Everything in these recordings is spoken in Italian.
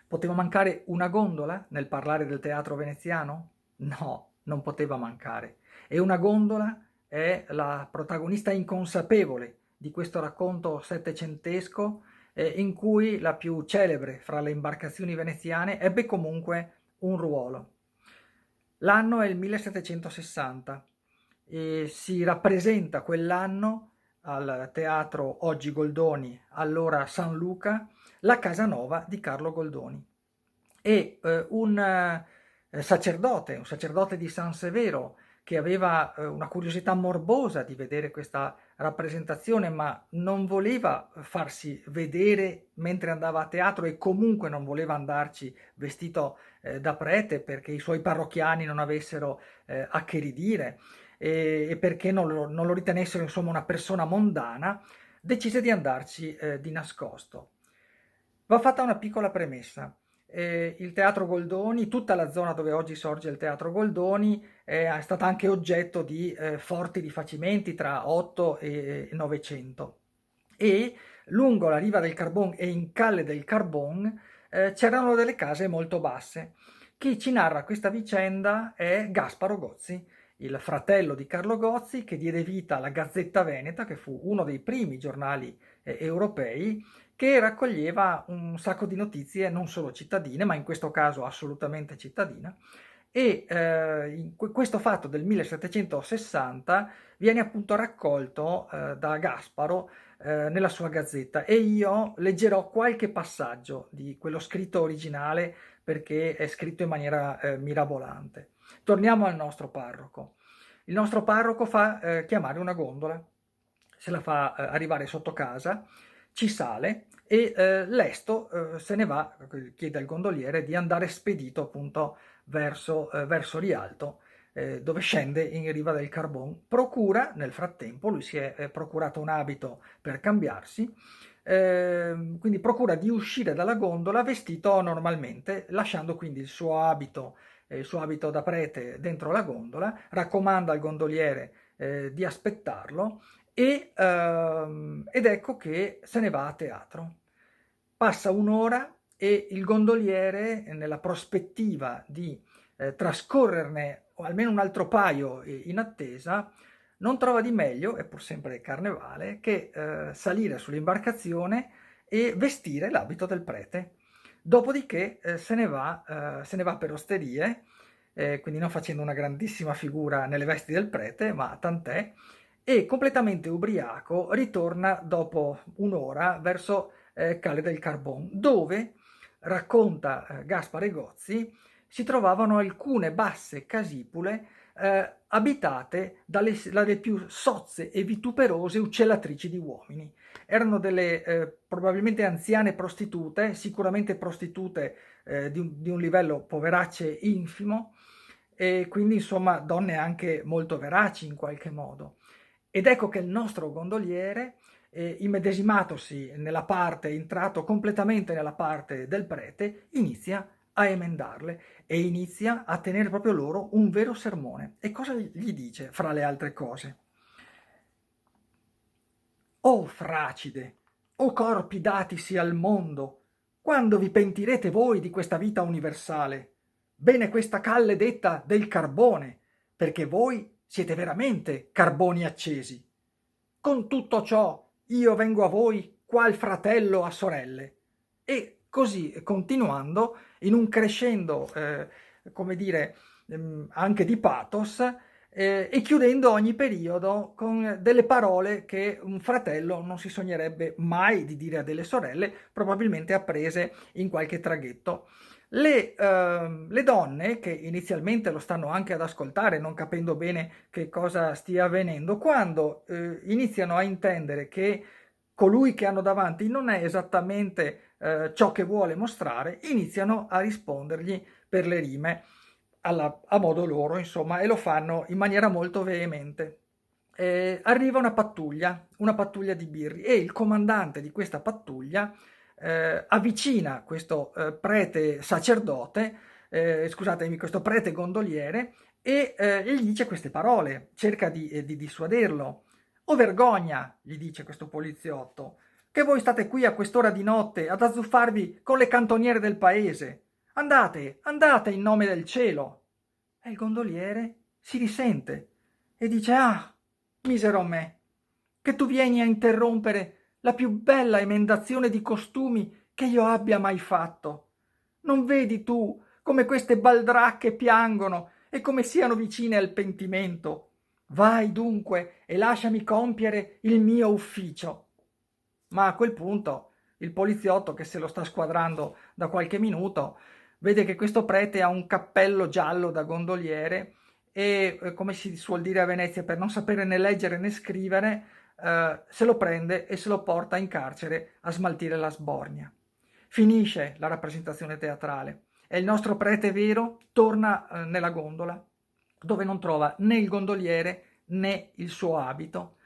Poteva mancare una gondola nel parlare del teatro veneziano? No, non poteva mancare. E una gondola è la protagonista inconsapevole di questo racconto settecentesco in cui la più celebre fra le imbarcazioni veneziane ebbe comunque un ruolo. L'anno è il 1760 e si rappresenta quell'anno al teatro Oggi Goldoni, allora San Luca, la Casanova di Carlo Goldoni. E un sacerdote di San Severo, che aveva una curiosità morbosa di vedere questa rappresentazione, ma non voleva farsi vedere mentre andava a teatro e comunque non voleva andarci vestito da prete perché i suoi parrocchiani non avessero a che ridire e perché non lo ritenessero insomma una persona mondana, decise di andarci di nascosto. Va fatta una piccola premessa. Il Teatro Goldoni, tutta la zona dove oggi sorge il Teatro Goldoni, è stata anche oggetto di forti rifacimenti tra 8 e 900 e lungo la riva del Carbon e in Calle del Carbon c'erano delle case molto basse. Chi ci narra questa vicenda è Gasparo Gozzi, il fratello di Carlo Gozzi, che diede vita alla Gazzetta Veneta, che fu uno dei primi giornali europei, che raccoglieva un sacco di notizie non solo cittadine, ma in questo caso assolutamente cittadina, e questo fatto del 1760 viene appunto raccolto da Gasparo nella sua gazzetta e io leggerò qualche passaggio di quello scritto originale perché è scritto in maniera mirabolante. Torniamo al nostro parroco. Il nostro parroco fa chiamare una gondola, se la fa arrivare sotto casa, ci sale e lesto se ne va, chiede al gondoliere di andare spedito appunto verso Rialto, dove scende in riva del Carbon. Procura, nel frattempo, lui si è procurato un abito per cambiarsi, quindi procura di uscire dalla gondola vestito normalmente, lasciando quindi il suo abito da prete dentro la gondola, raccomanda al gondoliere di aspettarlo ed ecco che se ne va a teatro. Passa un'ora e il gondoliere, nella prospettiva di trascorrerne o almeno un altro paio in attesa, non trova di meglio, è pur sempre carnevale, che salire sull'imbarcazione e vestire l'abito del prete. Dopodiché se ne va per osterie, quindi non facendo una grandissima figura nelle vesti del prete, ma tant'è, e completamente ubriaco ritorna dopo un'ora verso Calle del Carbon, dove, racconta Gaspare Gozzi, si trovavano alcune basse casipule abitate dalle più sozze e vituperose uccellatrici di uomini. Erano delle probabilmente anziane prostitute, sicuramente prostitute di un livello poveracce infimo, e quindi insomma donne anche molto veraci in qualche modo. Ed ecco che il nostro gondoliere, immedesimatosi nella parte, entrato completamente nella parte del prete, inizia a emendarle e inizia a tenere proprio loro un vero sermone. E cosa gli dice, fra le altre cose? O fracide, o corpi datisi al mondo, quando vi pentirete voi di questa vita universale? Bene questa calle detta del carbone, perché voi siete veramente carboni accesi. Con tutto ciò io vengo a voi qual fratello a sorelle. E così continuando in un crescendo, come dire, anche di pathos, e chiudendo ogni periodo con delle parole che un fratello non si sognerebbe mai di dire a delle sorelle, probabilmente apprese in qualche traghetto. Le donne, che inizialmente lo stanno anche ad ascoltare, non capendo bene che cosa stia avvenendo, quando iniziano a intendere che colui che hanno davanti non è esattamente ciò che vuole mostrare, iniziano a rispondergli per le rime a modo loro, insomma, e lo fanno in maniera molto veemente. Arriva una pattuglia di birri, e il comandante di questa pattuglia avvicina questo prete sacerdote, scusatemi, questo prete gondoliere, e gli dice queste parole, cerca di dissuaderlo. "Oh vergogna", gli dice questo poliziotto, "che voi state qui a quest'ora di notte ad azzuffarvi con le cantoniere del paese. Andate, andate in nome del cielo." E il gondoliere si risente e dice: "Ah, misero me, che tu vieni a interrompere la più bella emendazione di costumi che io abbia mai fatto. Non vedi tu come queste baldracche piangono e come siano vicine al pentimento? Vai dunque e lasciami compiere il mio ufficio." Ma a quel punto il poliziotto, che se lo sta squadrando da qualche minuto, vede che questo prete ha un cappello giallo da gondoliere e, come si suol dire a Venezia, per non sapere né leggere né scrivere, se lo prende e se lo porta in carcere a smaltire la sbornia. Finisce la rappresentazione teatrale e il nostro prete vero torna nella gondola, dove non trova né il gondoliere né il suo abito,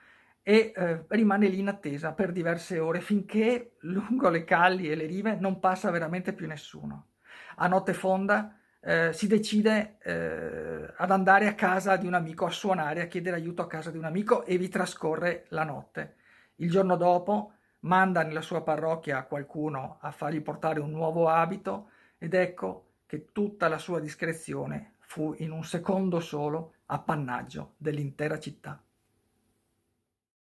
e rimane lì in attesa per diverse ore, finché lungo le calli e le rive non passa veramente più nessuno. A notte fonda si decide ad andare a casa di un amico, a suonare, a chiedere aiuto a casa di un amico, e vi trascorre la notte. Il giorno dopo manda nella sua parrocchia qualcuno a fargli portare un nuovo abito, ed ecco che tutta la sua discrezione fu in un secondo solo appannaggio dell'intera città.